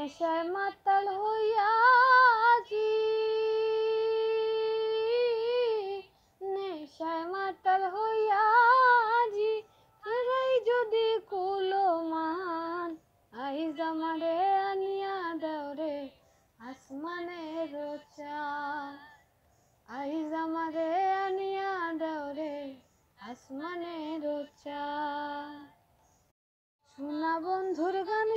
নেশায় মাতাল হইয়া আজি, নেশায় মাতাল হইয়া আজি, হারাই যদি কুলমান, আইজ আমারে আনিয়া দাও রে আসমানের চাঁদ, আইজ আমারে আনিয়া দাও রে আসমানের চাঁদ। সোনা বন্ধুর গান